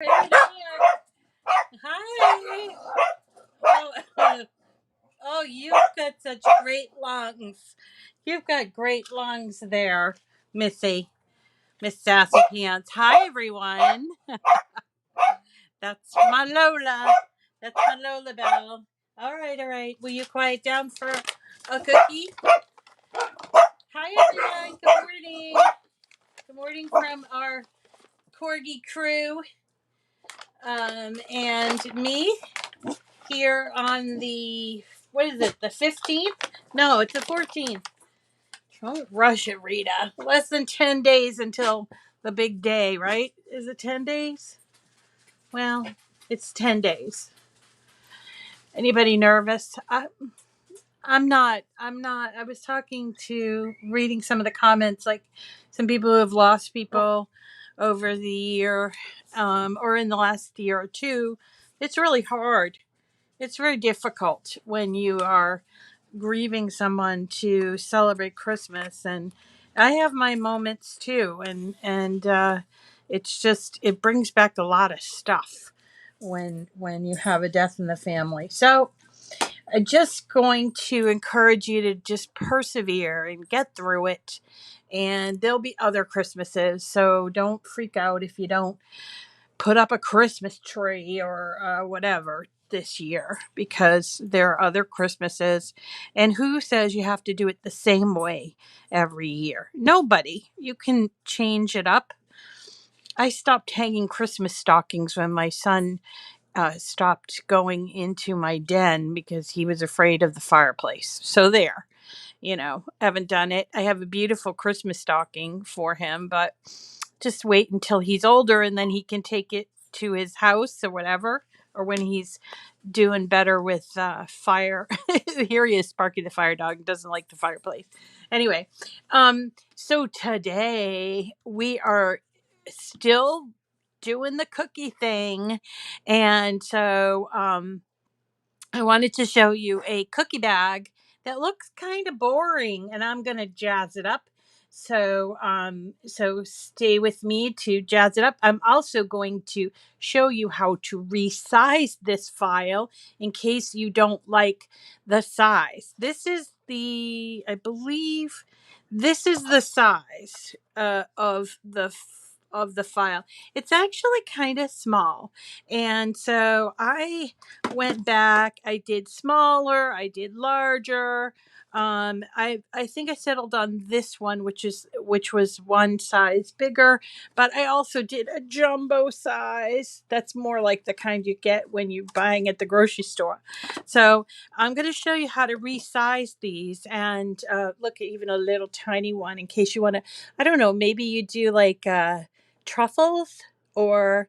Right here. Hi. Oh, oh, you've got such great lungs. You've got great lungs there, Missy. Miss Sassy Pants. Hi, everyone. That's my Lola. That's my Lola Bell. All right, all right. Will you quiet down for a cookie? Hi, everyone. Good morning. Good morning from our corgi crew and me here on the, what is it, the 15th? No, it's the 14th. Don't rush it, Rita. Less than 10 days until the big day, right? Is it 10 days? Well, it's 10 days. Anybody nervous? I'm not. I'm not. I was reading some of the comments, like some people who have lost people over the year or in the last year or two. It's really hard. It's very difficult when you are grieving someone to celebrate Christmas, and I have my moments too, and it's just, it brings back a lot of stuff when you have a death in the family. So I'm just going to encourage you to just persevere and get through it. And there'll be other Christmases, so don't freak out if you don't put up a Christmas tree or whatever this year, because there are other Christmases. And who says you have to do it the same way every year? Nobody. You can change it up. I stopped hanging Christmas stockings when my son stopped going into my den because he was afraid of the fireplace. So there, haven't done it. I have a beautiful Christmas stocking for him, but just wait until he's older and then he can take it to his house or whatever, or when he's doing better with fire. Here he is, Sparky the fire dog, doesn't like the fireplace. Anyway, so today we are still doing the cookie thing. And so I wanted to show you a cookie bag that looks kind of boring, and I'm going to jazz it up. So stay with me to jazz it up. I'm also going to show you how to resize this file in case you don't like the size. This is I believe this is the size of the file. It's actually kind of small. And so I went back, I did smaller, I did larger. I think I settled on this one, which was one size bigger, but I also did a jumbo size. That's more like the kind you get when you're buying at the grocery store. So I'm going to show you how to resize these, and look at even a little tiny one in case you want to, I don't know, maybe you do like truffles or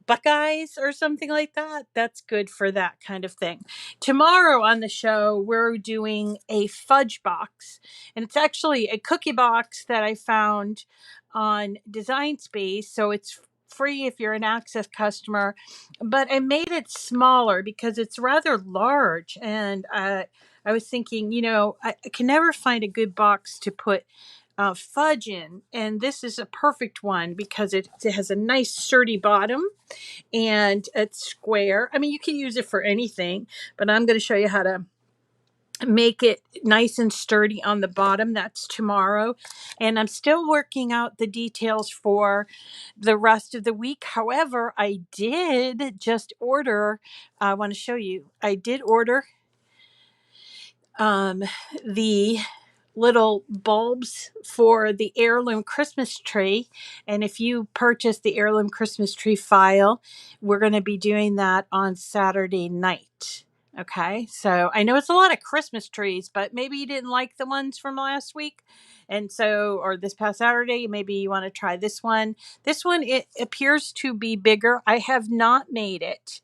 Buckeyes or something like that. That's good for that kind of thing. Tomorrow on the show, we're doing a fudge box, and it's actually a cookie box that I found on Design Space. So it's free if you're an Access customer, but I made it smaller because it's rather large. And I was thinking, I can never find a good box to put fudge in, and this is a perfect one because it has a nice sturdy bottom and it's square. I mean, you can use it for anything, but I'm going to show you how to make it nice and sturdy on the bottom. That's tomorrow. And I'm still working out the details for the rest of the week. However, I did just order, I want to show you, I did order the little bulbs for the Heirloom Christmas tree. And if you purchase the Heirloom Christmas tree file, we're going to be doing that on Saturday night. Okay, so I know it's a lot of Christmas trees, but maybe you didn't like the ones from last week. And so, or this past Saturday, maybe you want to try this one. This one, it appears to be bigger. I have not made it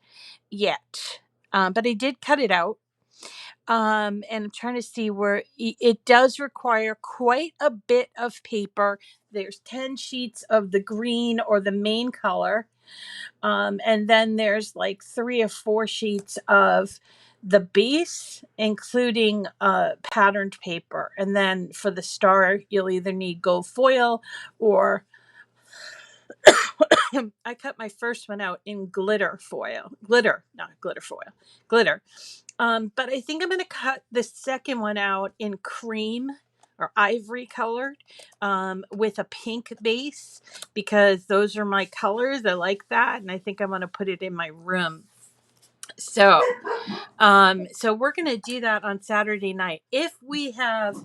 yet, but I did cut it out. And I'm trying to see where it does require quite a bit of paper. There's 10 sheets of the green or the main color. And then there's like 3 or 4 sheets of the base, including patterned paper. And then for the star, you'll either need gold foil or I cut my first one out in glitter foil. Glitter, not glitter foil. Glitter. But I think I'm going to cut the second one out in cream or ivory colored with a pink base because those are my colors. I like that. And I think I'm going to put it in my room. So we're going to do that on Saturday night. If we have,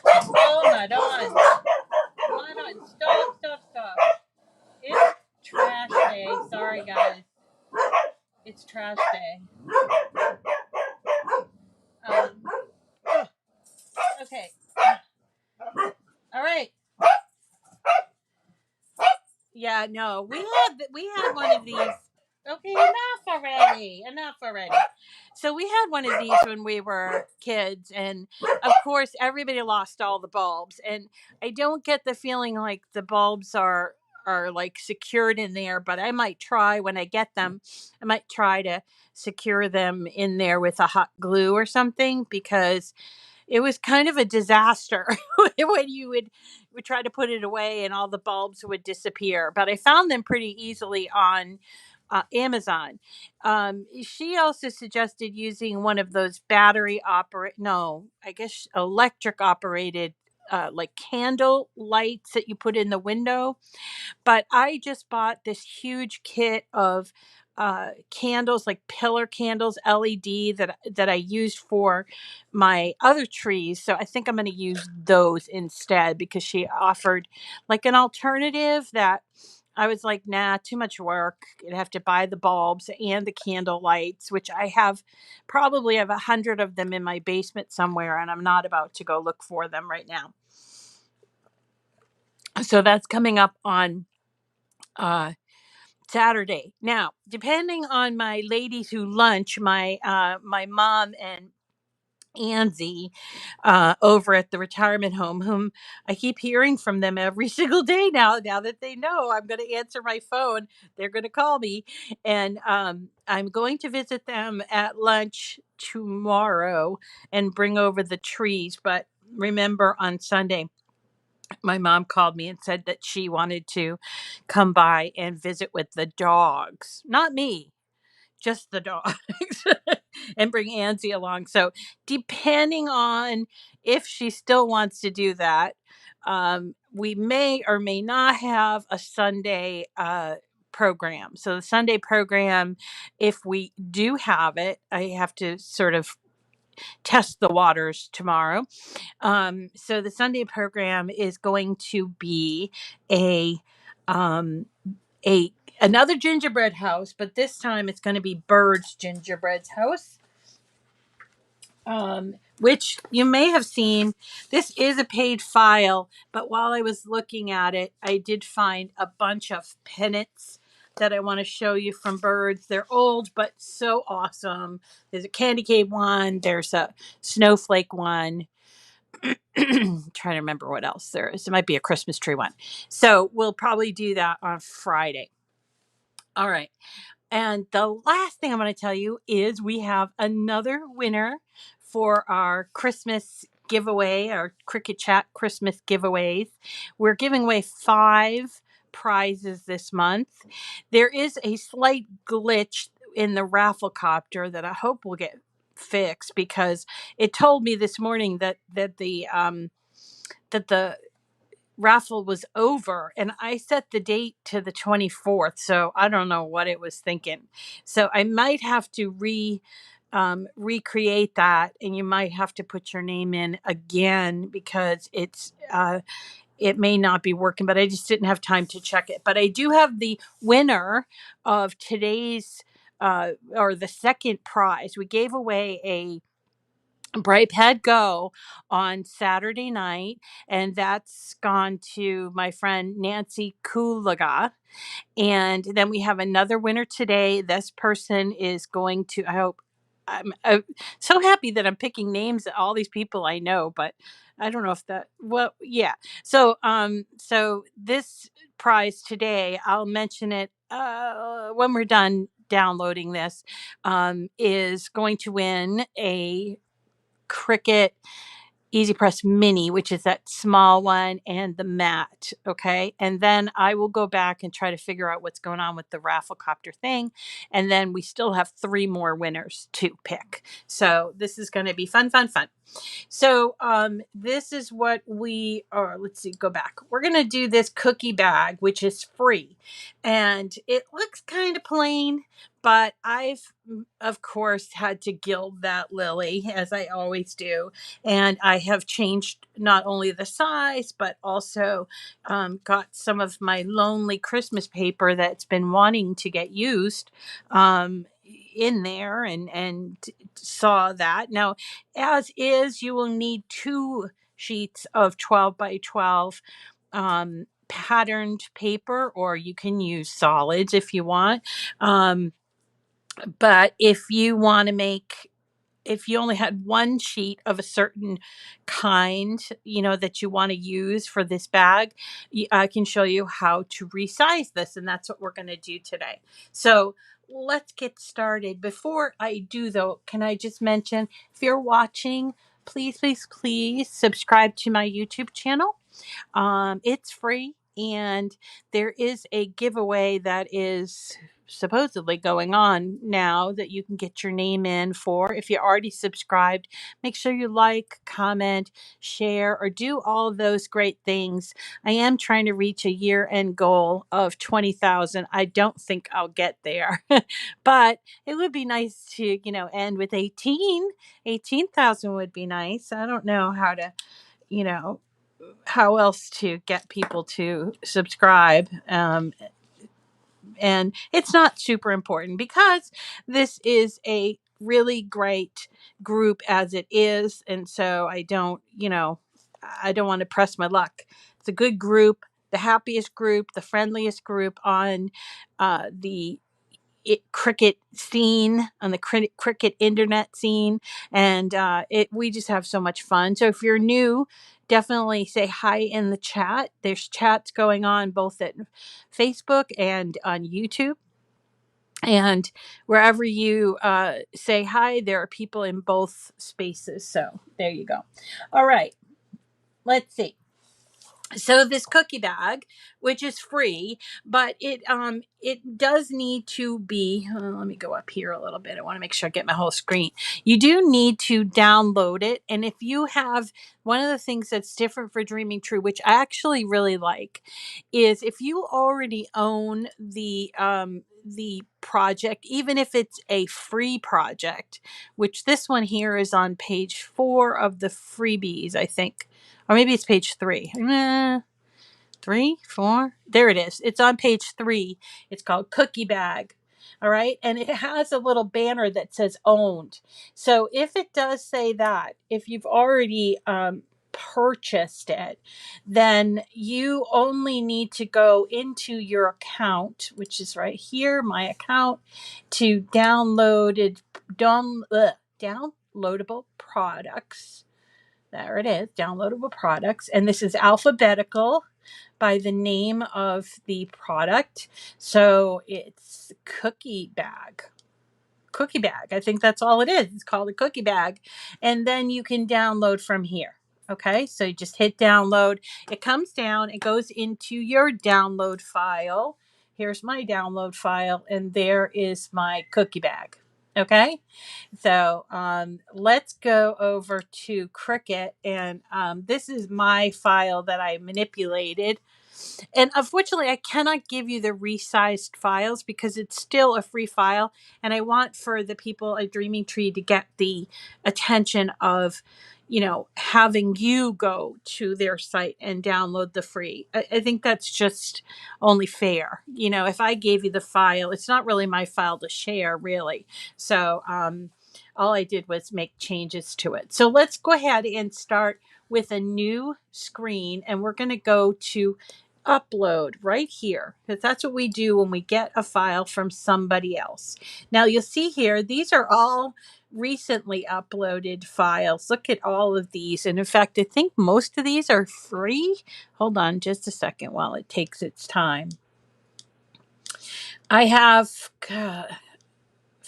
hold on, stop. It's trash day. Sorry, guys. It's trash day. Um, okay. All right. Yeah, no, we had one of these. Okay, enough already. So we had one of these when we were kids, and of course, everybody lost all the bulbs. And I don't get the feeling like the bulbs are like secured in there, but I might try when I get them. I might try to secure them in there with a hot glue or something because it was kind of a disaster when you would try to put it away and all the bulbs would disappear. But I found them pretty easily on Amazon. She also suggested using one of those battery operate, no, I guess electric operated like candle lights that you put in the window. But I just bought this huge kit of candles, like pillar candles, LED that I used for my other trees. So I think I'm going to use those instead because she offered like an alternative that I was like, nah, too much work. You'd have to buy the bulbs and the candle lights, which I have probably have 100 of them in my basement somewhere, and I'm not about to go look for them right now. So that's coming up on uh Saturday. Now, depending on my ladies who lunch, my mom and Angie over at the retirement home, whom I keep hearing from them every single day now. Now that they know I'm going to answer my phone, they're going to call me, and I'm going to visit them at lunch tomorrow and bring over the trees. But remember, on Sunday my mom called me and said that she wanted to come by and visit with the dogs. Not me, just the dogs. And bring Angie along. So, depending on if she still wants to do that, we may or may not have a Sunday program. So, the Sunday program, if we do have it, I have to sort of test the waters tomorrow. So the Sunday program is going to be a um, a another gingerbread house, but this time it's going to be Bird's gingerbread house. Which you may have seen. This is a paid file, but while I was looking at it, I did find a bunch of pennants that I want to show you from Birds. They're old, but so awesome. There's a candy cane one, there's a snowflake one. Trying to remember what else there is. It might be a Christmas tree one. So we'll probably do that on Friday. All right. And the last thing I'm going to tell you is we have another winner for our Christmas giveaway, our Cricut Chat Christmas giveaways. We're giving away 5 prizes this month. There is a slight glitch in the rafflecopter that I hope will get fixed because it told me this morning that the raffle was over and I set the date to the 24th, so I don't know what it was thinking. So I might have to recreate that, and you might have to put your name in again because it may not be working, but I just didn't have time to check it. But I do have the winner of today's or the second prize. We gave away a BrightPad Go on Saturday night, and that's gone to my friend Nancy Kulaga. And then we have another winner today. This person is going to, I hope, I'm so happy that I'm picking names of all these people I know, but I don't know if that, well, yeah. So this prize today, I'll mention it when we're done downloading this, is going to win a Cricut EasyPress Mini, which is that small one, and the matte. Okay. And then I will go back and try to figure out what's going on with the rafflecopter thing. And then we still have 3 more winners to pick. So this is going to be fun, fun, fun. So this is what we are. Let's see, go back. We're going to do this cookie bag, which is free. And it looks kind of plain, but I've, of course, had to gild that lily, as I always do. And I have changed not only the size, but also got some of my lonely Christmas paper that's been wanting to get used in there, and saw that. Now, as is, you will need 2 sheets of 12 by 12 patterned paper, or you can use solids if you want. But if you only had 1 sheet of a certain kind, that you want to use for this bag, I can show you how to resize this. And that's what we're going to do today. So let's get started. Before I do, though, can I just mention, if you're watching, please, please, please subscribe to my YouTube channel. It's free, and there is a giveaway that is supposedly going on now that you can get your name in for. If you're already subscribed, make sure you like, comment, share, or do all of those great things. I am trying to reach a year-end goal of 20,000. I don't think I'll get there, but it would be nice to, end with 18,000 would be nice. I don't know you know, how else to get people to subscribe. And it's not super important because this is a really great group as it is. And so I don't want to press my luck. It's a good group, the happiest group, the friendliest group on the Cricut scene, on the Cricut internet scene, and we just have so much fun. So if you're new, definitely say hi in the chat. There's chats going on both at Facebook and on YouTube, and wherever you say hi, there are people in both spaces. So there you go. All right, let's see. So this cookie bag, which is free, but it does need to be, let me go up here a little bit. I want to make sure I get my whole screen. You do need to download it. And if you have, one of the things that's different for Dreaming True, which I actually really like, is if you already own the project, even if it's a free project, which this one here is on page 4 of the freebies, I think. Or maybe it's page 3. 3, 4. There it is. It's on page 3. It's called Cookie Bag. All right. And it has a little banner that says owned. So if it does say that, if you've already purchased it, then you only need to go into your account, which is right here, my account, to downloadable products. There it is, downloadable products. And this is alphabetical by the name of the product. So it's Cookie Bag. Cookie Bag. I think that's all it is. It's called a Cookie Bag. And then you can download from here. Okay, so you just hit download. It comes down, it goes into your download file. Here's my download file, and there is my cookie bag. Okay, so let's go over to Cricut, and this is my file that I manipulated. And unfortunately, I cannot give you the resized files because it's still a free file. And I want for the people at Dreaming Tree to get the attention of, having you go to their site and download the free. I think that's just only fair. If I gave you the file, it's not really my file to share, really. So all I did was make changes to it. So let's go ahead and start with a new screen, and we're going to go to upload right here, because that's what we do when we get a file from somebody else. Now you'll see here, these are all recently uploaded files. Look at all of these. And in fact, I think most of these are free. Hold on just a second while it takes its time. I have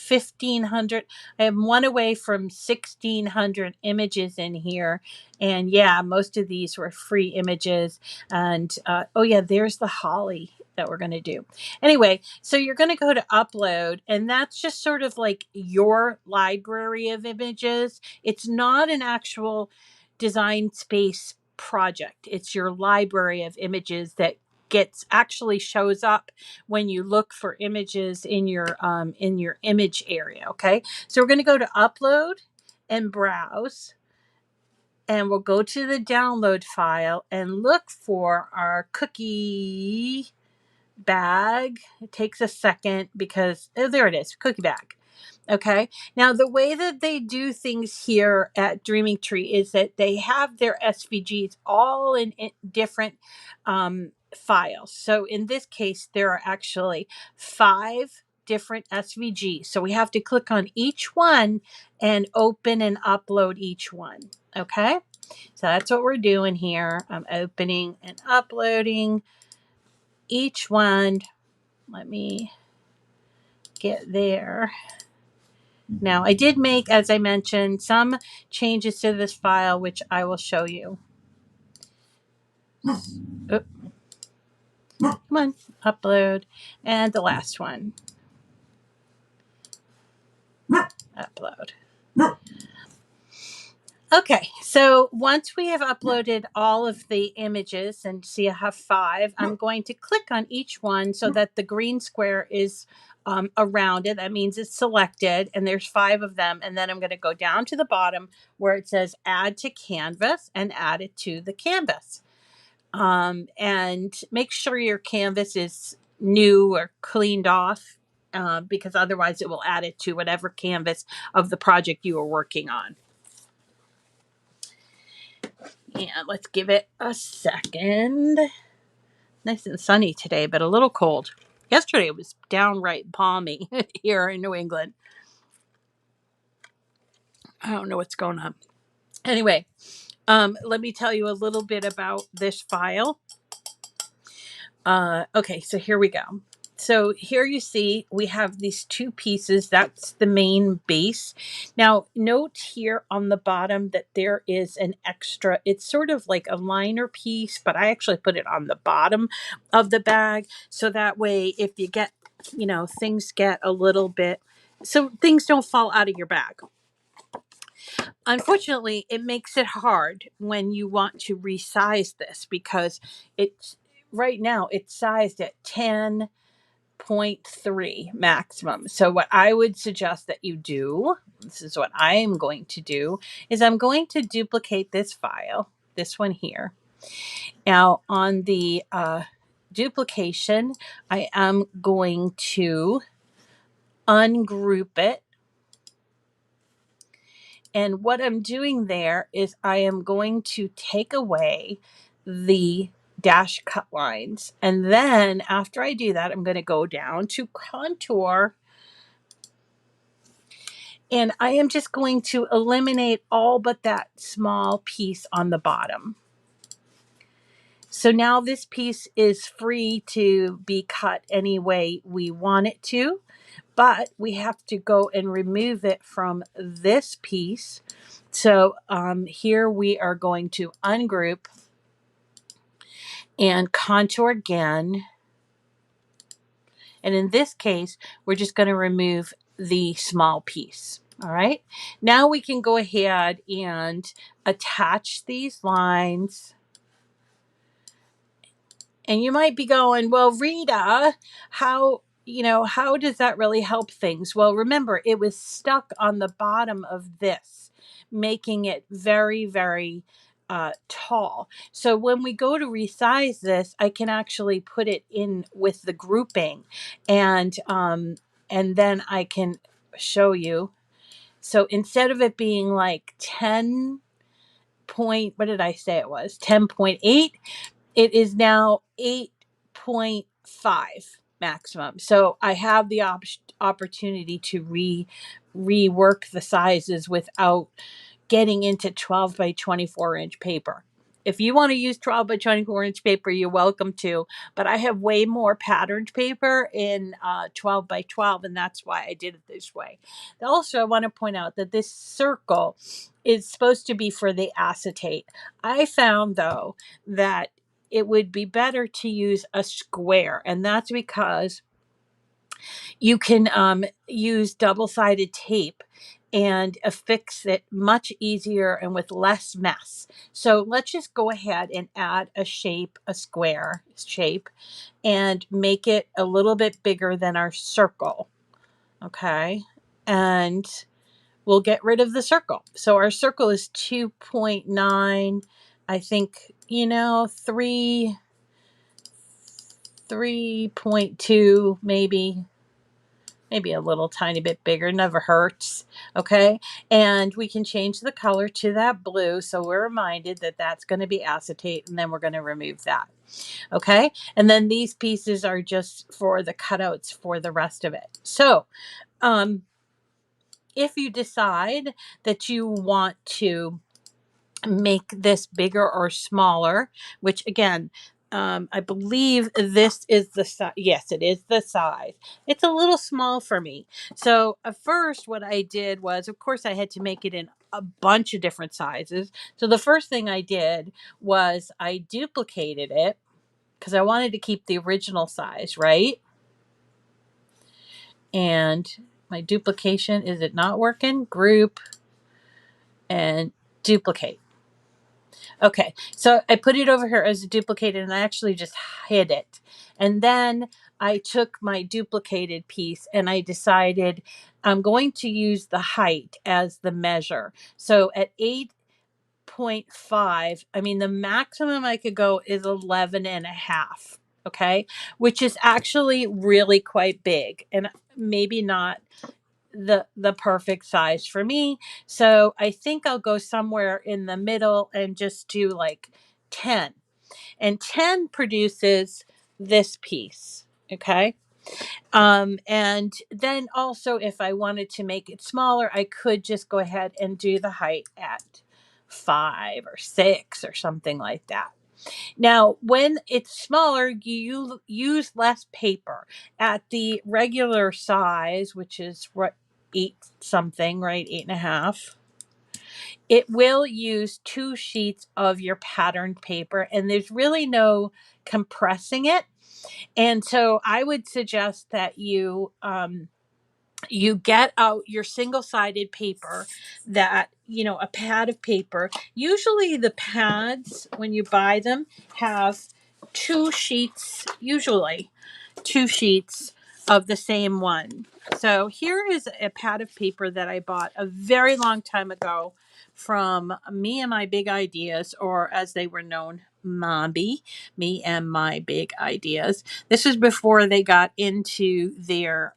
1,500. I am one away from 1,600 images in here. And yeah, most of these were free images. And oh yeah, there's the holly that we're going to do. Anyway, so you're going to go to upload, and that's just sort of like your library of images. It's not an actual design space project. It's your library of images that gets actually shows up when you look for images in your image area. Okay, so we're going to go to upload and browse, and we'll go to the download file and look for our cookie bag. It takes a second because, oh, there it is, cookie bag. Okay. Now, the way that they do things here at Dreaming Tree is that they have their SVGs all in different files. So in this case, there are actually 5 different SVGs. So we have to click on each one and open and upload each one. Okay. So that's what we're doing here. I'm opening and uploading each one. Let me get there. Now, I did make, as I mentioned, some changes to this file, which I will show you. Oh, come on, upload. And the last one. Upload. Okay, so once we have uploaded all of the images, and see I have 5, I'm going to click on each one so that the green square is around it. That means it's selected, and there's 5 of them. And then I'm going to go down to the bottom where it says add to canvas and add it to the canvas. And make sure your canvas is new or cleaned off, because otherwise it will add it to whatever canvas of the project you are working on. And let's give it a second. Nice and sunny today, but a little cold. Yesterday it was downright balmy here in New England. I don't know what's going on. Anyway, let me tell you a little bit about this file. Okay, so here we go. So here you see we have these 2 pieces. That's the main base. Now note here on the bottom that there is an extra, it's sort of like a liner piece, but I actually put it on the bottom of the bag. So that way, if you get, things get a little bit, so things don't fall out of your bag. Unfortunately, it makes it hard when you want to resize this, because it's right now it's sized at 10.3 maximum. So what I would suggest that you do, this is what I am going to do, is I'm going to duplicate this file, this one here. Now on the duplication, I am going to ungroup it. And what I'm doing there is I am going to take away the dash cut lines. And then after I do that, I'm going to go down to contour. And I am just going to eliminate all but that small piece on the bottom. So now this piece is free to be cut any way we want it to, but we have to go and remove it from this piece. So here we are going to ungroup and contour again. And in this case, we're just going to remove the small piece. All right. Now we can go ahead and attach these lines. And you might be going, well, Rita, how does that really help things? Well, remember, it was stuck on the bottom of this, making it very, very tall. So when we go to resize this, I can actually put it in with the grouping, and then I can show you. So instead of it being like 10 point, what did I say it was? 10.8. It is now 8.5 maximum. So I have the opportunity to rework the sizes without getting into 12 by 24 inch paper. if you want to use 12 by 24 inch paper, you're welcome to. But I have way more patterned paper in 12 by 12, and that's why I did it this way. Also, I want to point out that this circle is supposed to be for the acetate. I found, though, that it would be better to use a square, and that's because you can use double-sided tape and affix it much easier and with less mess. So let's just go ahead and add a shape, a square shape, and make it a little bit bigger than our circle. Okay. And we'll get rid of the circle. So our circle is 2.9, I think, 3.2, maybe a little tiny bit bigger, never hurts. Okay. And we can change the color to that blue. So we're reminded that that's going to be acetate, and then we're going to remove that. Okay. And then these pieces are just for the cutouts for the rest of it. So, if you decide that you want to make this bigger or smaller, which again, I believe this is the size. Yes, it is the size. It's a little small for me. So at first what I did was, of course, I had to make it in a bunch of different sizes. So the first thing I did was I duplicated it because I wanted to keep the original size, right? And my duplication, is it not working? Group and duplicate. Okay, so I put it over here as a duplicated, and I actually just hid it. And then I took my duplicated piece and I decided I'm going to use the height as the measure. So at 8.5, I mean, the maximum I could go is 11 and a half. Okay, which is actually really quite big, and maybe not the perfect size for me. So I think I'll go somewhere in the middle and just do like 10. And 10 produces this piece. Okay. And then also, if I wanted to make it smaller, I could just go ahead and do the height at 5 or 6 or something like that. Now, when it's smaller, you use less paper. At the regular size, which is what, 8 something, right? 8.5. It will use 2 sheets of your patterned paper, and there's really no compressing it. And so I would suggest that you get out your single-sided paper, that a pad of paper. Usually the pads, when you buy them, have 2 sheets, usually 2 sheets of the same one. So here is a pad of paper that I bought a very long time ago from Me and My Big Ideas, or as they were known, Mombi, Me and My Big Ideas. This was before they got into their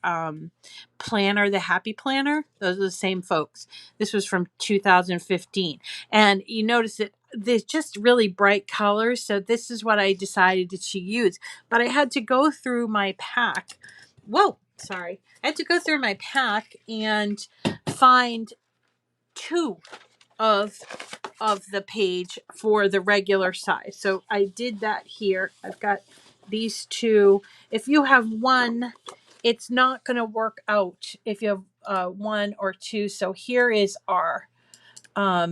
planner, the Happy Planner. Those are the same folks. This was from 2015. And you notice that there's just really bright colors. So this is what I decided to use. But I had to go through my pack. Whoa, sorry. I had to go through my pack and find 2 of the page for the regular size. So I did that here. I've got these 2. If you have 1, it's not going to work out if you have 1 or 2. So here is our, I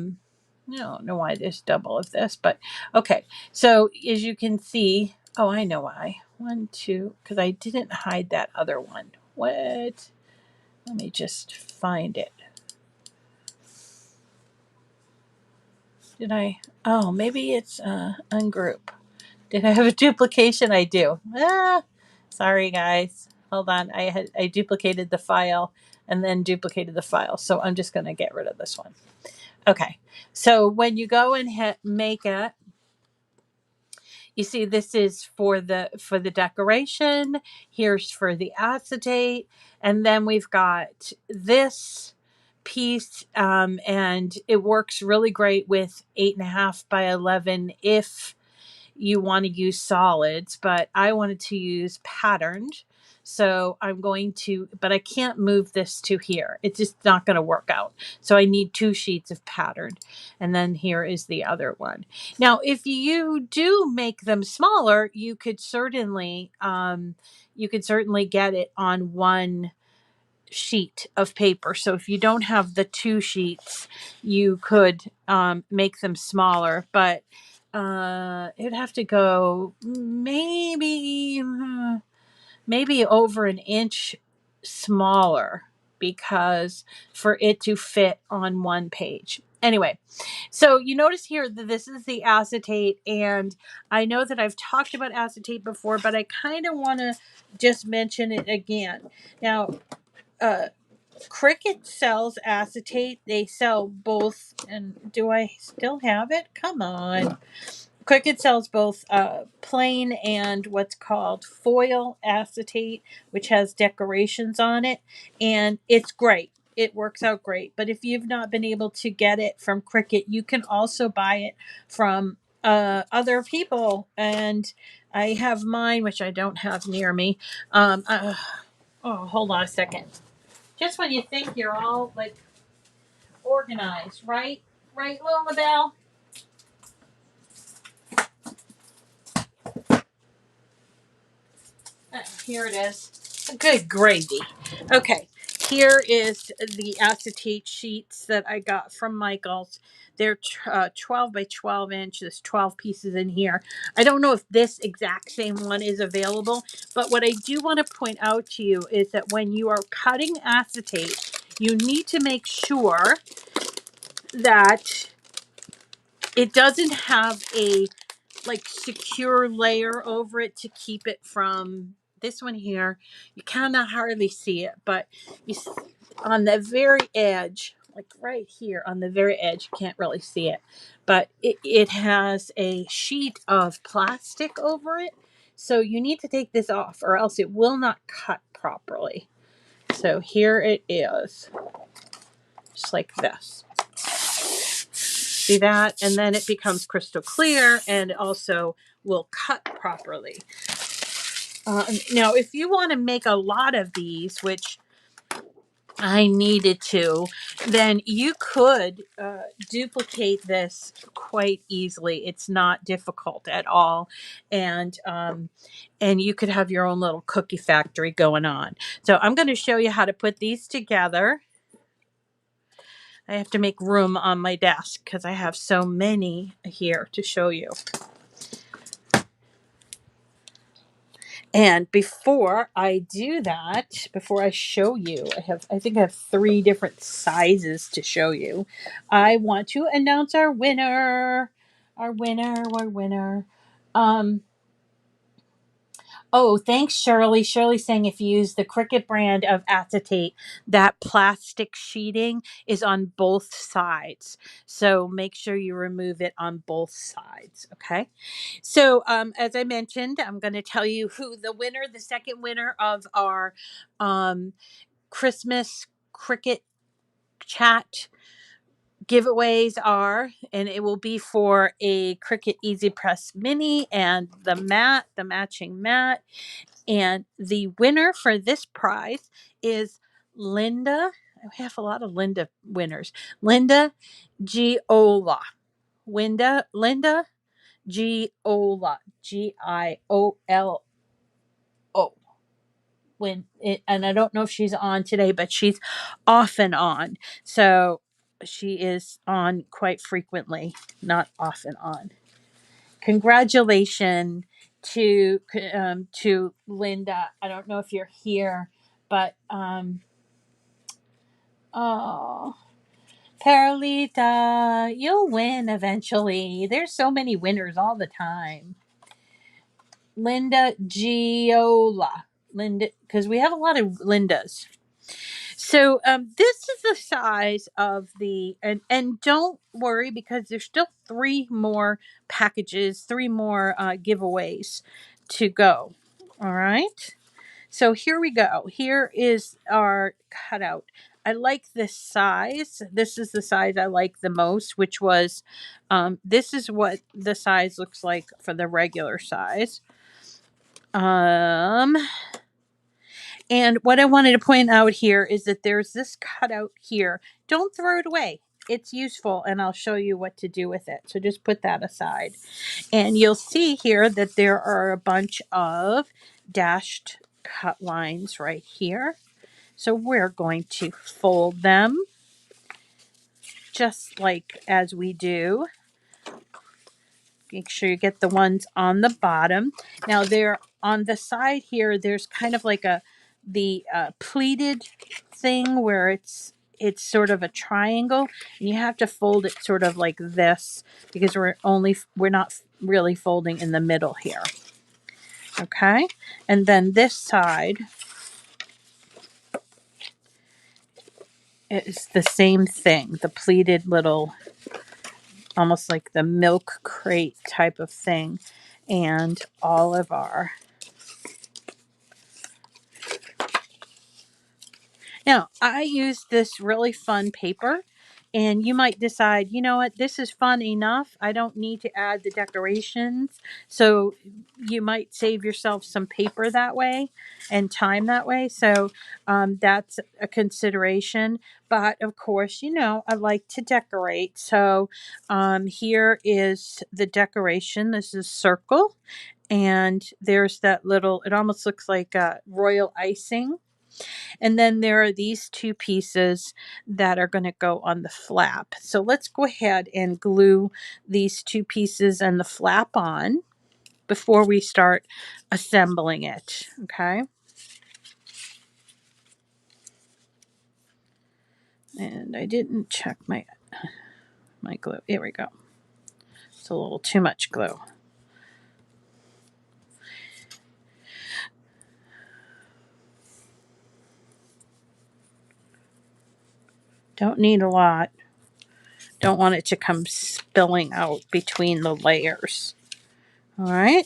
don't know why there's double of this, but okay. So as you can see, oh, I know why. 1, 2, because I didn't hide that other one. What? Let me just find it. Did I? Oh, maybe it's ungroup. Did I have a duplication? I do. Sorry guys. Hold on. I duplicated the file and then duplicated the file. So I'm just going to get rid of this one. Okay. So when you go and make it, you see this is for the decoration. Here's for the acetate, and then we've got this piece, and it works really great with 8.5 by 11 if you want to use solids, but I wanted to use patterned. So I'm going to, but I can't move this to here. It's just not going to work out. So I need 2 sheets of pattern. And then here is the other one. Now, if you do make them smaller, you could certainly get it on 1 sheet of paper. So if you don't have the 2 sheets, you could make them smaller, but it'd have to go maybe over an inch smaller because for it to fit on 1 page. Anyway, so you notice here that this is the acetate, and I know that I've talked about acetate before, but I kind of want to just mention it again. Now, Cricut sells acetate. They sell both. And do I still have it? Come on. Cricut sells both plain and what's called foil acetate, which has decorations on it. And it's great. It works out great. But if you've not been able to get it from Cricut, you can also buy it from other people. And I have mine, which I don't have near me. Hold on a second. Just when you think you're all like organized, right? Right, Lilabelle? Here it is. Good gravy. Okay, here is the acetate sheets that I got from Michaels. They're 12 by 12 inch. There's 12 pieces in here. I don't know if this exact same one is available, but what I do want to point out to you is that when you are cutting acetate, you need to make sure that it doesn't have a like secure layer over it to keep it from this one here. You cannot hardly see it, but on the very edge, like right here on the very edge, you can't really see it, but it has a sheet of plastic over it. So you need to take this off or else it will not cut properly. So here it is, just like this. See that? And then it becomes crystal clear and also will cut properly. Now, if you want to make a lot of these, which I needed to, then you could duplicate this quite easily. It's not difficult at all. And you could have your own little cookie factory going on. So I'm going to show you how to put these together. I have to make room on my desk because I have so many here to show you. And before I do that, before I show you, I think I have 3 different sizes to show you. I want to announce our winner. Our winner. Oh, thanks, Shirley. Shirley's saying if you use the Cricut brand of acetate, that plastic sheeting is on both sides. So make sure you remove it on both sides. Okay. So as I mentioned, I'm going to tell you who the second winner of our Christmas Cricut Chat giveaways are, and it will be for a Cricut EasyPress Mini and the matching mat. And the winner for this prize is Linda. We have a lot of Linda winners. Linda Giola. Linda Giola. Giolo. And I don't know if she's on today, but she's often on. So she is on quite frequently, not often on. Congratulations to Linda. I don't know if you're here, but oh, Carolita, you'll win eventually. There's so many winners all the time. Linda Giola. Linda, because we have a lot of Lindas. So this is the size of the, and don't worry because there's still 3 more packages, 3 more giveaways to go. All right. So here we go. Here is our cutout. I like this size. This is the size I like the most, which was, this is what the size looks like for the regular size. And what I wanted to point out here is that there's this cutout here. Don't throw it away. It's useful, and I'll show you what to do with it. So just put that aside. And you'll see here that there are a bunch of dashed cut lines right here. So we're going to fold them just like as we do. Make sure you get the ones on the bottom. Now they're on the side here. There's kind of like the pleated thing where it's sort of a triangle, and you have to fold it sort of like this because we're not really folding in the middle here. Okay, and then this side is the same thing. The pleated little, almost like the milk crate type of thing, and all of our. Now, I use this really fun paper, and you might decide, you know what, this is fun enough. I don't need to add the decorations. So you might save yourself some paper that way and time that way. So that's a consideration. But of course, you know, I like to decorate. So here is the decoration. This is circle. And there's that little, it almost looks like royal icing. And then there are these two pieces that are going to go on the flap. So let's go ahead and glue these two pieces and the flap on before we start assembling it. Okay. And I didn't check my glue. Here we go. It's a little too much glue. Don't need a lot. Don't want it to come spilling out between the layers. All right.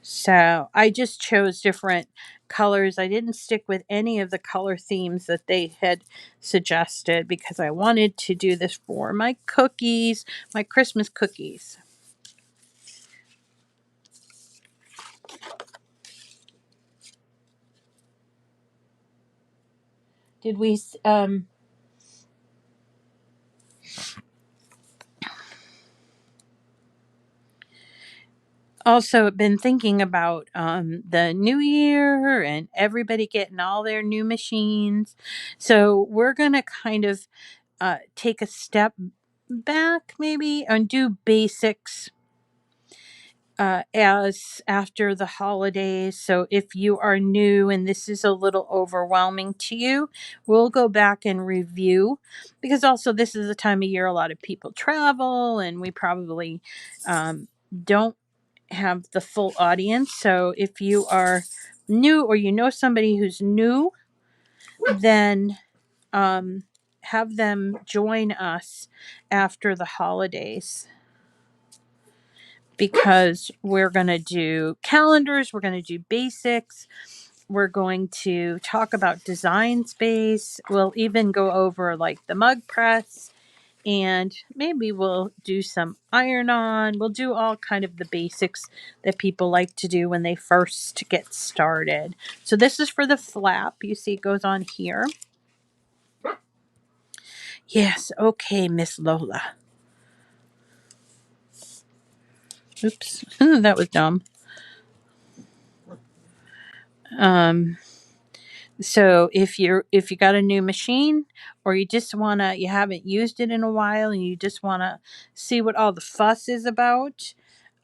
So I just chose different colors. I didn't stick with any of the color themes that they had suggested because I wanted to do this for my cookies, my Christmas cookies. Did we also been thinking about the new year and everybody getting all their new machines. So we're going to kind of take a step back maybe and do basics as after the holidays. So if you are new and this is a little overwhelming to you, we'll go back and review, because also this is the time of year a lot of people travel and we probably don't have the full audience. So if you are new or you know somebody who's new, then have them join us after the holidays, because we're going to do calendars, we're going to do basics, we're going to talk about design space, we'll even go over like the mug press, and maybe we'll do some iron on. We'll do all kind of the basics that people like to do when they first get started. So this is for the flap. You see it goes on here. Yes, okay, Miss Lola. Oops, that was dumb. So if you got a new machine, or you just you haven't used it in a while and you just wanna see what all the fuss is about,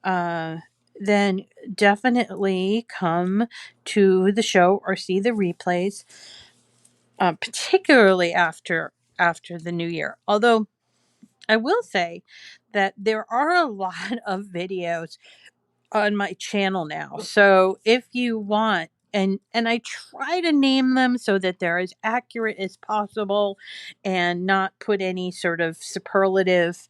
then definitely come to the show or see the replays, particularly after the new year. Although I will say that there are a lot of videos on my channel now. So if you want, and I try to name them so that they're as accurate as possible and not put any sort of superlative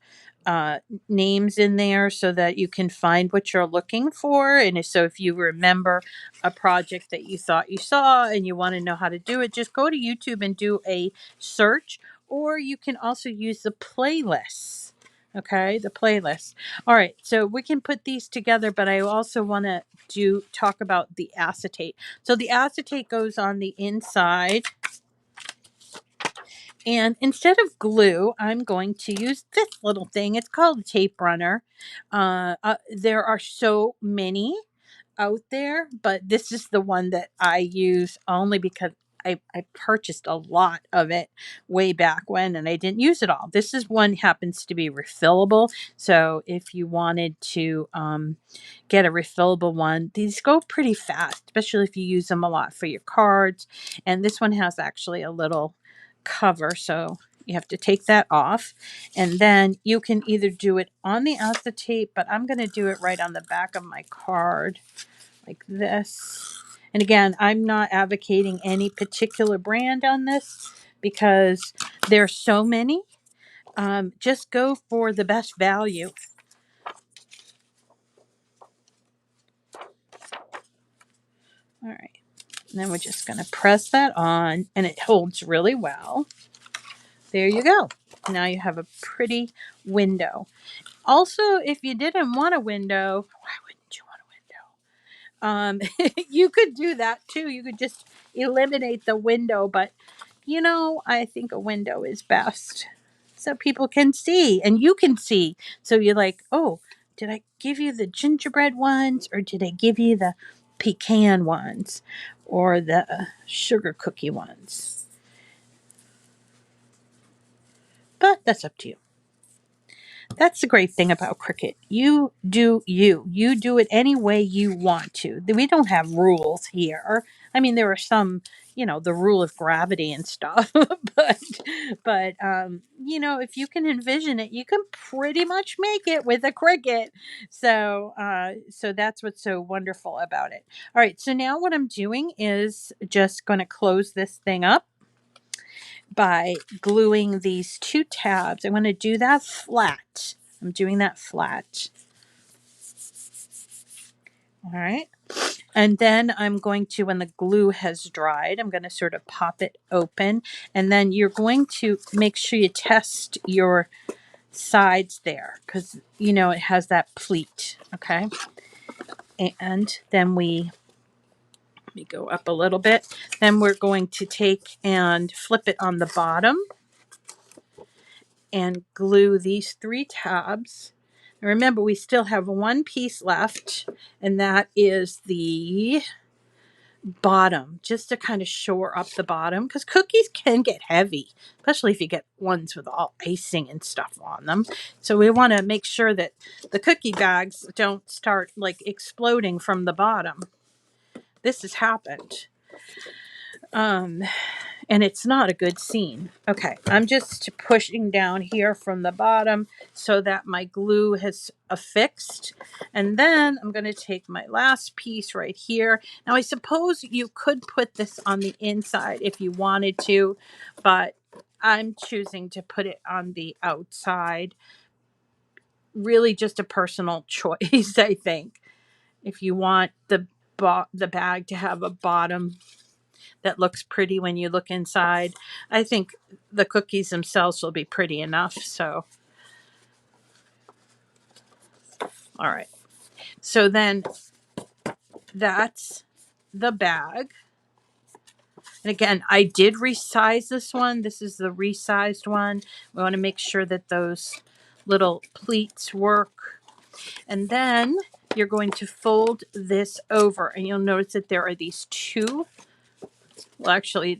names in there so that you can find what you're looking for. And so if you remember a project that you thought you saw and you want to know how to do it, just go to YouTube and do a search, or you can also use the playlists. Okay, the playlist. All right, so we can put these together, but I also want to talk about the acetate. So the acetate goes on the inside, and instead of glue, I'm going to use this little thing. It's called a tape runner. There are so many out there, but this is the one that I use only because I purchased a lot of it way back when and I didn't use it all. This is one happens to be refillable. So if you wanted to get a refillable one, these go pretty fast, especially if you use them a lot for your cards. And this one has actually a little cover, so you have to take that off. And then you can either do it on the acetate, but I'm going to do it right on the back of my card like this. And again, I'm not advocating any particular brand on this because there's so many. Just go for the best value. All right. And then we're just going to press that on, and it holds really well. There you go. Now you have a pretty window. Also, if you didn't want a window, why wouldn't you want a window? You could do that too. You could just eliminate the window, but you know, I think a window is best so people can see and you can see. So you're like, oh, did I give you the gingerbread ones or did I give you the pecan ones or the sugar cookie ones? But that's up to you. That's the great thing about Cricut. You do you. You do it any way you want to. We don't have rules here. I mean, there are some, the rule of gravity and stuff, but if you can envision it, you can pretty much make it with a Cricut. So that's what's so wonderful about it. All right, so now what I'm doing is just going to close this thing up by gluing these two tabs. I'm going to do that flat. I'm doing that flat. All right. And then I'm going to, when the glue has dried, I'm going to sort of pop it open. And then you're going to make sure you test your sides there because, it has that pleat. Okay. And then let me go up a little bit. Then we're going to take and flip it on the bottom and glue these three tabs. And remember, we still have one piece left, and that is the bottom, just to kind of shore up the bottom, because cookies can get heavy, especially if you get ones with all icing and stuff on them. So we want to make sure that the cookie bags don't start like exploding from the bottom. This has happened. And it's not a good scene. Okay, I'm just pushing down here from the bottom so that my glue has affixed. And then I'm going to take my last piece right here. Now, I suppose you could put this on the inside if you wanted to, but I'm choosing to put it on the outside. Really just a personal choice, I think. If you want the bag to have a bottom that looks pretty when you look inside, I think the cookies themselves will be pretty enough. So, all right. So then that's the bag. And again, I did resize this one. This is the resized one. We want to make sure that those little pleats work. And then you're going to fold this over and you'll notice that there are these two. Well, actually,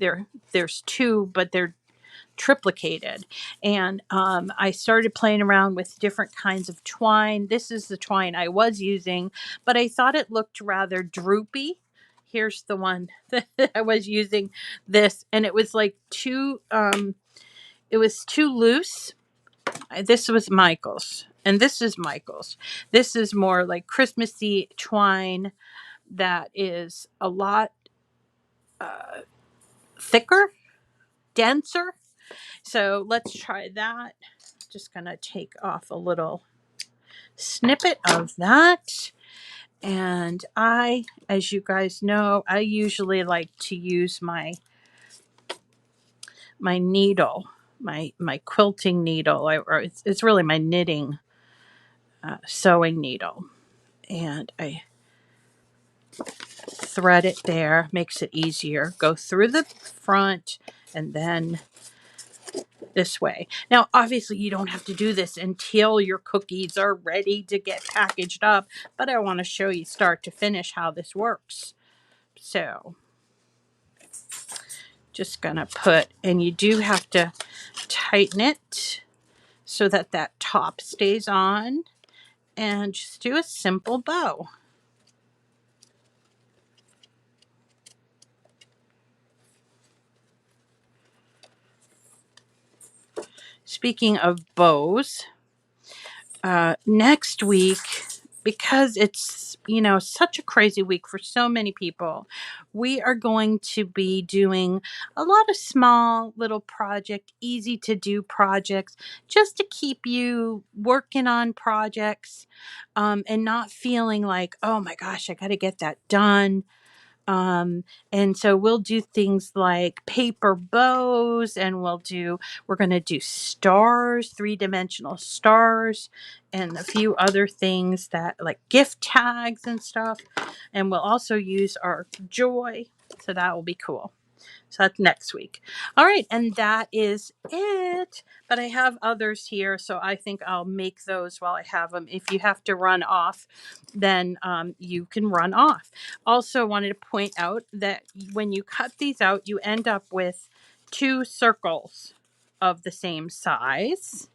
there's two, but they're triplicated. And I started playing around with different kinds of twine. This is the twine I was using, but I thought it looked rather droopy. Here's the one that I was using, this, and it was like it was too loose. This was Michael's, and this is Michael's. This is more like Christmassy twine that is a lot thicker, denser. So let's try that. Just going to take off a little snippet of that. And as you guys know, I usually like to use my needle my quilting needle, or it's really my knitting sewing needle, and I thread it there. Makes it easier. Go through the front and then this way. Now, obviously, you don't have to do this until your cookies are ready to get packaged up, but I want to show you start to finish how this works. So, just gonna put, and you do have to tighten it so that that top stays on, and just do a simple bow. Speaking of bows, next week, because it's, you know, such a crazy week for so many people, we are going to be doing a lot of small little project, easy to do projects, just to keep you working on projects, and not feeling like, oh my gosh, I got to get that done. And so we'll do things like paper bows, and we're going to do stars, three-dimensional stars, and a few other things that like gift tags and stuff. And we'll also use our joy. So that will be cool. So that's next week. All right. And that is it. But I have others here. So I think I'll make those while I have them. If you have to run off, then you can run off. Also wanted to point out that when you cut these out, you end up with 2 circles of the same size.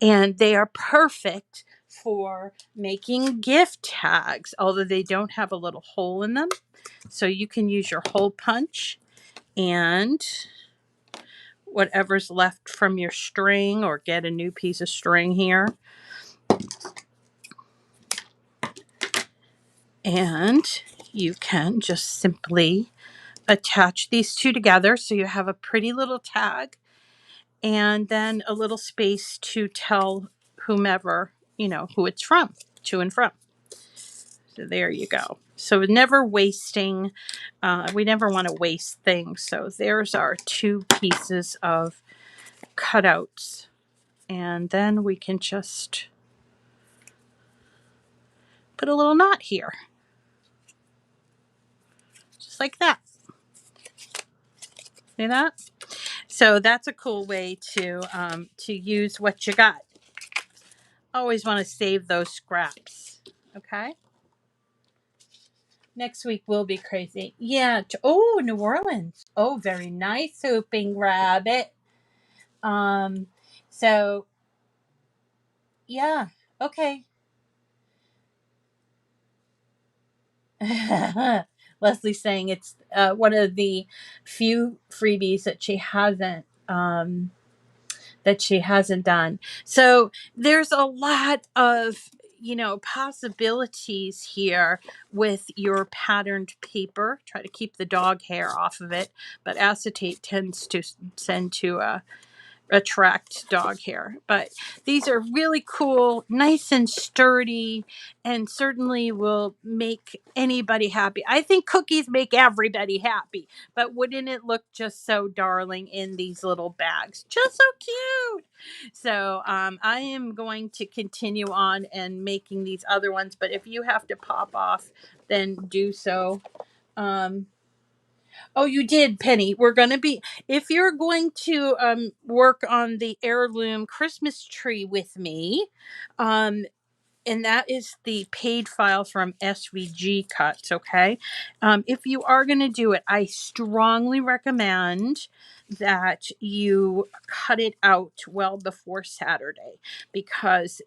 And they are perfect for making gift tags, although they don't have a little hole in them. So you can use your hole punch and whatever's left from your string, or get a new piece of string here. And you can just simply attach these 2 together so you have a pretty little tag, and then a little space to tell whomever, you know, who it's from, to and from. So there you go. So never wasting, we never want to waste things. So there's our 2 pieces of cutouts. And then we can just put a little knot here. Just like that. See that? So that's a cool way to use what you got. Always want to save those scraps. Okay? Next week will be crazy. Yeah. Oh, New Orleans. Oh, very nice, Hooping Rabbit. Um, so yeah. Okay. Leslie's saying it's one of the few freebies that she hasn't done. So there's a lot of, you know, possibilities here with your patterned paper. Try to keep the dog hair off of it, but acetate tends to send to attract dog hair. But these are really cool, nice and sturdy, and certainly will make anybody happy. I think cookies make everybody happy, but wouldn't it look just so darling in these little bags? Just so cute. So I am going to continue on and making these other ones, but if you have to pop off, then do so. Oh, you did, Penny. We're going to be, if you're going to work on the heirloom Christmas tree with me, um, and that is the paid file from SVG Cuts, okay? If you are going to do it, I strongly recommend that you cut it out well before Saturday, because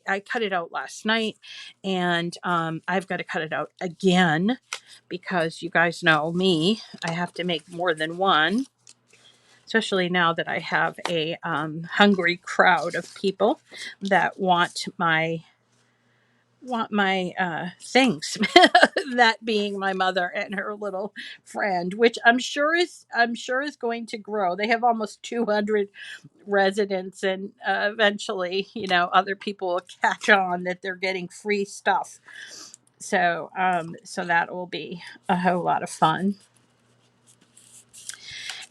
I cut it out last night, and I've got to cut it out again because you guys know me. I have to make more than one, especially now that I have a hungry crowd of people that want my things. That being my mother and her little friend, which I'm sure is going to grow. They have almost 200 residents, and eventually, you know, other people will catch on that they're getting free stuff. So that will be a whole lot of fun.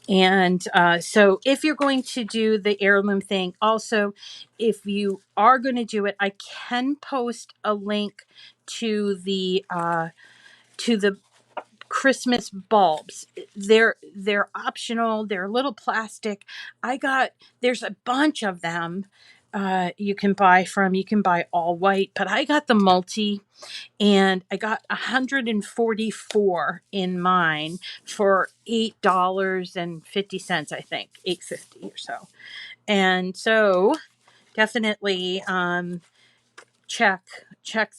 And so if you're going to do the heirloom thing, also, if you are going to do it, I can post a link to the Christmas bulbs. They're optional. They're little plastic. There's a bunch of them you can buy from. You can buy all white, but I got the multi, and I got 144 in mine for $8.50, I think, 8.50 or so. And so definitely check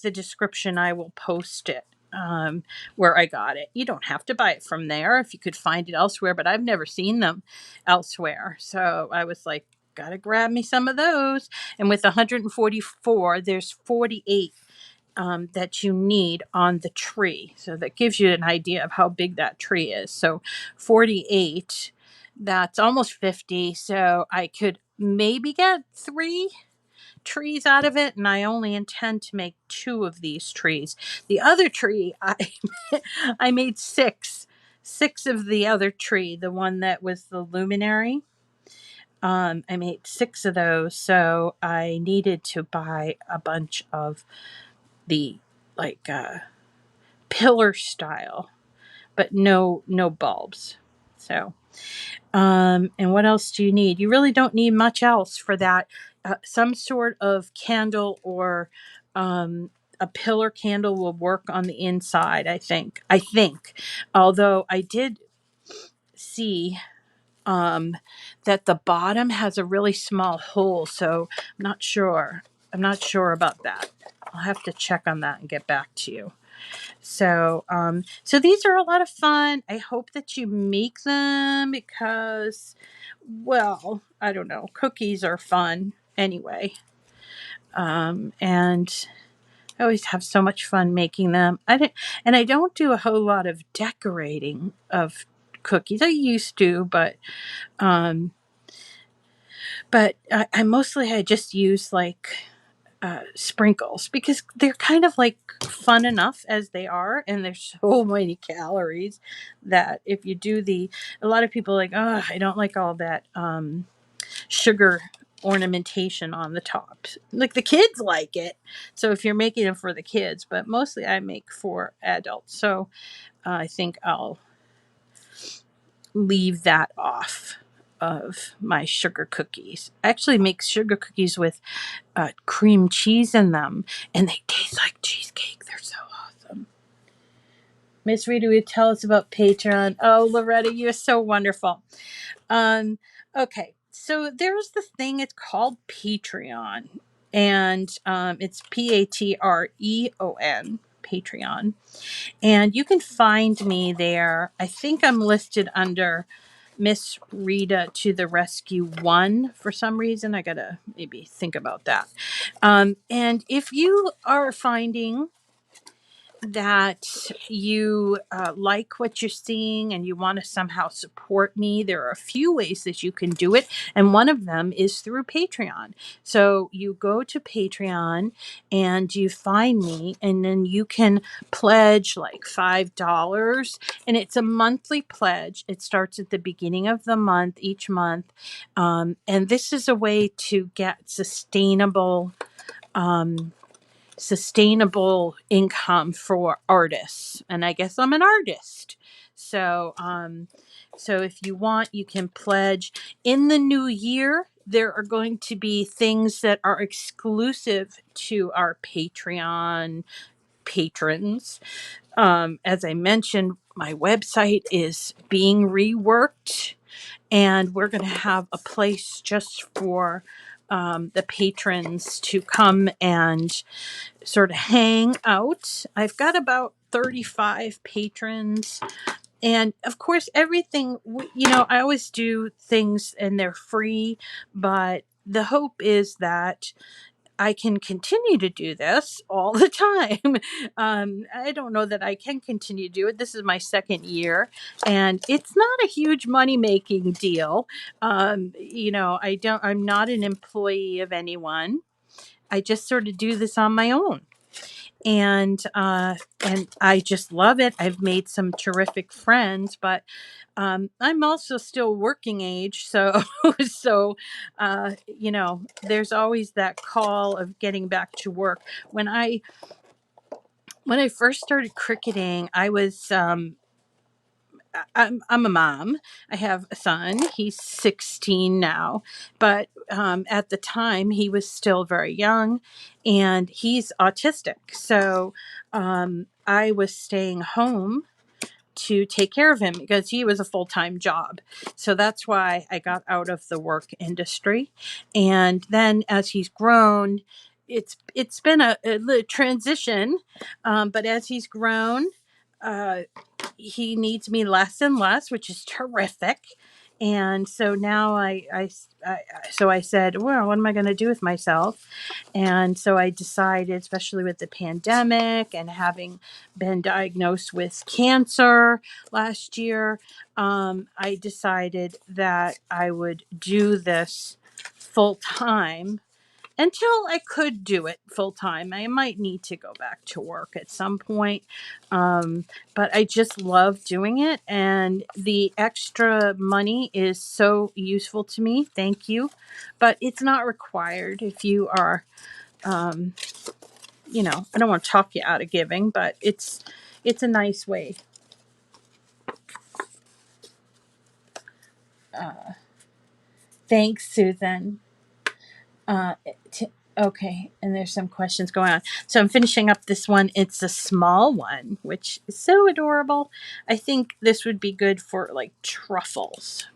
the description. I will post it where I got it. You don't have to buy it from there if you could find it elsewhere, but I've never seen them elsewhere. So I was like, gotta grab me some of those. And with 144, there's 48 that you need on the tree. So that gives you an idea of how big that tree is. So 48, that's almost 50. So I could maybe get 3 trees out of it, and I only intend to make 2 of these trees. The other tree, I made 6 of the other tree, the one that was the luminary. I made 6 of those, so I needed to buy a bunch of the like pillar style, but no bulbs. So and what else do you need? You really don't need much else for that. Some sort of candle or a pillar candle will work on the inside, I think. Although I did see that the bottom has a really small hole, so I'm not sure. I'm not sure about that. I'll have to check on that and get back to you. So, so these are a lot of fun. I hope that you make them because, well, I don't know, cookies are fun anyway. And I always have so much fun making them. I don't do a whole lot of decorating of cookies. I used to, um, but I just use like sprinkles because they're kind of like fun enough as they are, and there's so many calories that if you do a lot of people are like, oh, I don't like all that sugar ornamentation on the top. Like the kids like it, so if you're making them for the kids, but mostly I make for adults, so I think I'll leave that off of my sugar cookies. I actually make sugar cookies with cream cheese in them, and they taste like cheesecake. They're so awesome. Miss Rita would tell us about Patreon. Oh, Loretta, you're so wonderful. Okay, so there's the thing. It's called Patreon, and it's Patreon. Patreon, and you can find me there. I think I'm listed under Miss Rita to the Rescue 1 for some reason. I gotta maybe think about that. And if you are finding that you like what you're seeing and you want to somehow support me, there are a few ways that you can do it. And one of them is through Patreon. So you go to Patreon and you find me, and then you can pledge like $5. And it's a monthly pledge. It starts at the beginning of the month, each month. And this is a way to get sustainable income for artists, and I guess I'm an artist. So so if you want, you can pledge. In the new year, there are going to be things that are exclusive to our Patreon patrons. As I mentioned, my website is being reworked, and we're going to have a place just for the patrons to come and sort of hang out. I've got about 35 patrons. And of course, everything, I always do things and they're free, but the hope is that I can continue to do this all the time. I don't know that I can continue to do it. This is my 2nd year, and it's not a huge money making deal. I'm not an employee of anyone. I just sort of do this on my own, and I just love it. I've made some terrific friends, but I'm also still working age, so you know, there's always that call of getting back to work. When I first started cricketing, I'm a mom. I have a son. He's 16 now, but at the time he was still very young, and he's autistic. So I was staying home to take care of him because he was a full-time job. So that's why I got out of the work industry. And then as he's grown, it's been a transition, but as he's grown, uh, he needs me less and less, which is terrific. And so now so I said, well, what am I going to do with myself? And so I decided, especially with the pandemic and having been diagnosed with cancer last year, I decided that I would do this full time until I could do it full time. I might need to go back to work at some point. But I just love doing it. And the extra money is so useful to me. Thank you. But it's not required if you are, um, you know, I don't want to talk you out of giving, but it's a nice way. Thanks, Susan. Uh, okay, and there's some questions going on. So I'm finishing up this one. It's a small one, which is so adorable. I think this would be good for like truffles.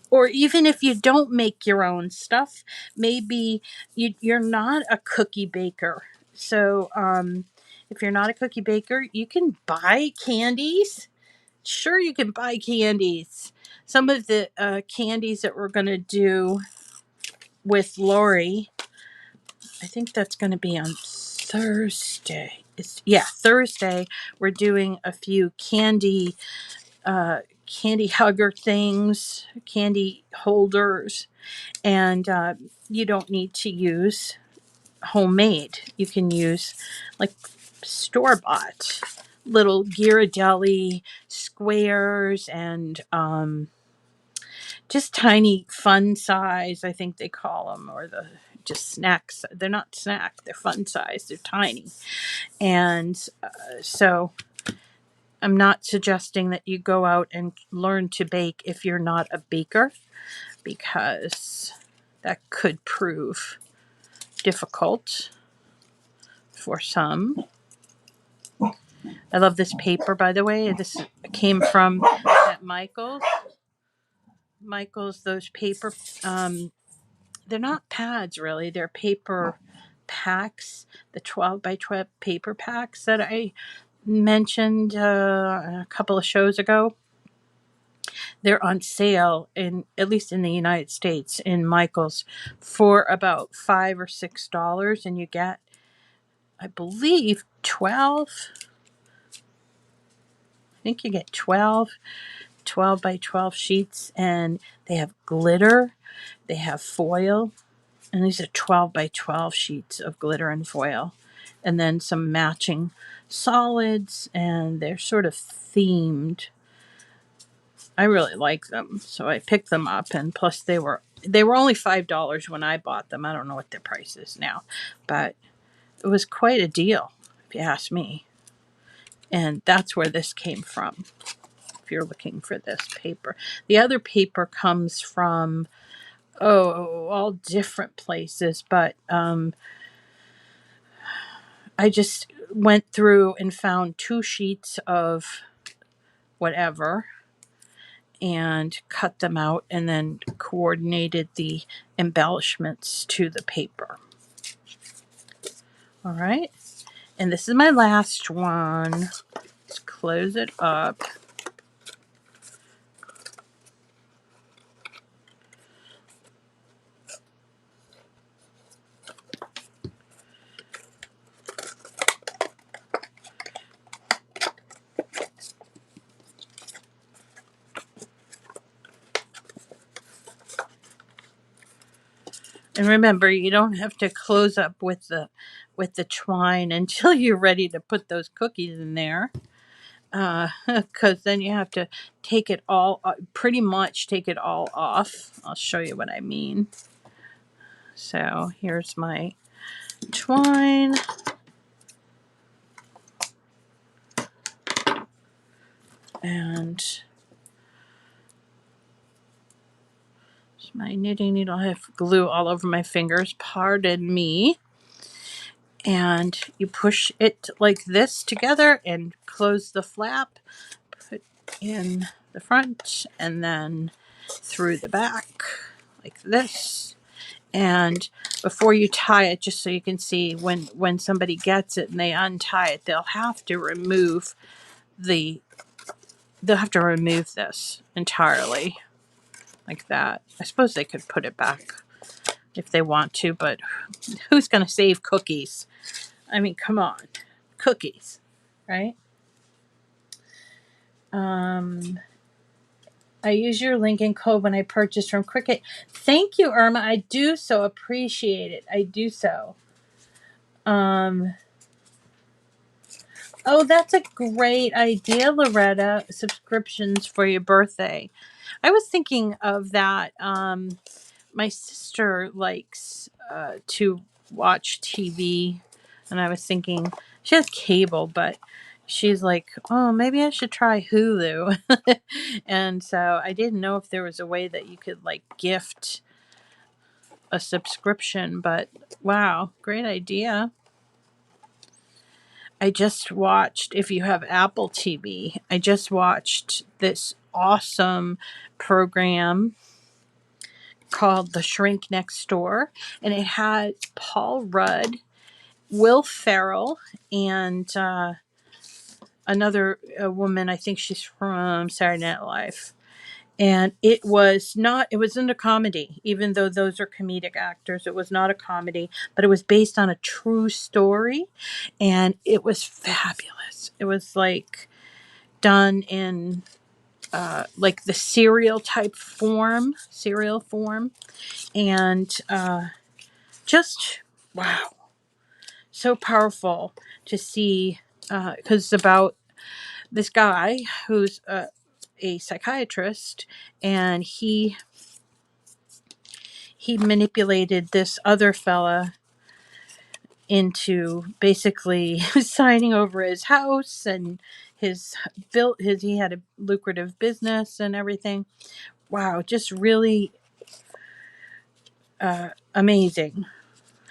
Or even if you don't make your own stuff, maybe you're not a cookie baker. So if you're not a cookie baker, you can buy candies. Sure, you can buy candies. Some of the candies that we're going to do with Lori, I think that's going to be on Thursday. Thursday. We're doing a few candy hugger things, candy holders, and you don't need to use homemade. You can use like store-bought little Ghirardelli squares and just tiny fun size, I think they call them, or the just snacks. They're not snack, they're fun size, they're tiny. And so I'm not suggesting that you go out and learn to bake if you're not a baker, because that could prove difficult for some. I love this paper, by the way. This came from at Michael's. Those paper, they're not pads really, they're paper packs, the 12 by 12 paper packs that I mentioned a couple of shows ago. They're on sale in, at least in the United States, in Michael's for about $5 or $6, and you get, I believe, 12. I think you get 12 by 12 sheets, and they have glitter, they have foil, and these are 12 by 12 sheets of glitter and foil, and then some matching solids, and they're sort of themed. I really like them, so I picked them up, and plus they were only $5 when I bought them. I don't know what their price is now, but it was quite a deal if you ask me. And that's where this came from, if you're looking for this paper. The other paper comes from all different places, but I just went through and found 2 sheets of whatever and cut them out and then coordinated the embellishments to the paper. All right. And this is my last one. Let's close it up. And remember, you don't have to close up with the twine until you're ready to put those cookies in there. because then you have to take it all, pretty much take it all off. I'll show you what I mean. So here's my twine. And my knitting needle. I have glue all over my fingers. Pardon me. And you push it like this together and close the flap. Put in the front and then through the back like this. And before you tie it, just so you can see when somebody gets it and they untie it, they'll have to remove this entirely like that. I suppose they could put it back if they want to, but who's going to save cookies? I mean, come on. Cookies, right? I use your link and code when I purchase from Cricut. Thank you, Irma. I do so appreciate it. I do so. Oh, that's a great idea, Loretta. Subscriptions for your birthday. I was thinking of that. My sister likes to watch TV, and I was thinking she has cable, but she's like, oh, maybe I should try Hulu. And so I didn't know if there was a way that you could like gift a subscription, but wow, great idea. I just watched, if you have Apple TV, I just watched this awesome program called The Shrink Next Door, and it had Paul Rudd, Will Ferrell, and another woman. I think she's from Saturday Night Live. And it wasn't a comedy, even though those are comedic actors. It was not a comedy, but it was based on a true story, and it was fabulous. It was like done in like the serial form, and just wow, so powerful to see, because it's about this guy who's a psychiatrist, and he manipulated this other fella into basically signing over his house and he had a lucrative business and everything. Wow, just really amazing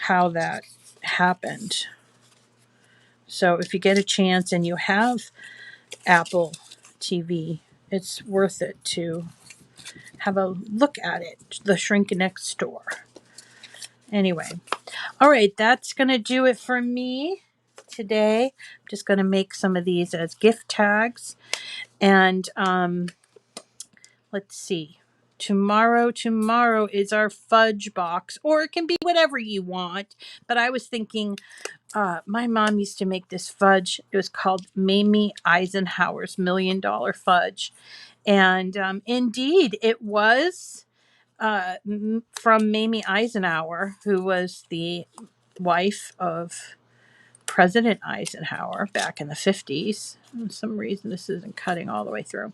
how that happened. So if you get a chance and you have Apple TV, it's worth it to have a look at it. The Shrink Next Door. Anyway, all right, that's going to do it for me today. I'm just going to make some of these as gift tags. And let's see. Tomorrow is our fudge box, or it can be whatever you want. But I was thinking, my mom used to make this fudge. It was called Mamie Eisenhower's $1 Million Fudge. And indeed, it was from Mamie Eisenhower, who was the wife of President Eisenhower back in the 50s. For some reason, this isn't cutting all the way through.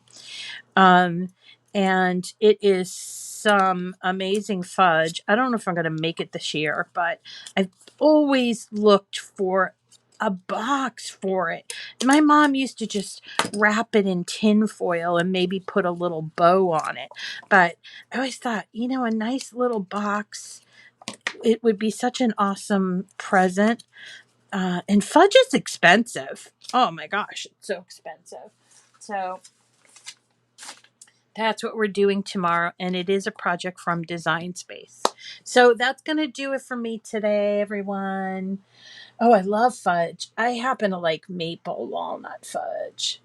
And it is some amazing fudge. I don't know if I'm going to make it this year, but I've always looked for a box for it. My mom used to just wrap it in tin foil and maybe put a little bow on it. But I always thought, a nice little box, it would be such an awesome present. And fudge is expensive. Oh my gosh, it's so expensive. So that's what we're doing tomorrow, and it is a project from Design Space. So that's going to do it for me today, everyone. Oh, I love fudge. I happen to like maple walnut fudge.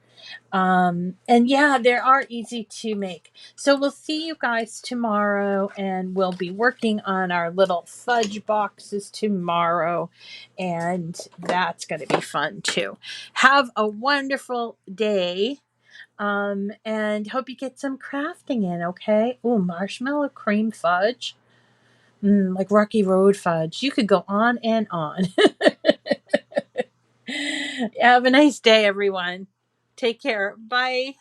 And yeah, they are easy to make. So we'll see you guys tomorrow, and we'll be working on our little fudge boxes tomorrow, and that's going to be fun too. Have a wonderful day. And hope you get some crafting in, okay? Oh, marshmallow cream fudge. Like Rocky Road fudge. You could go on and on. Have a nice day, everyone. Take care. Bye.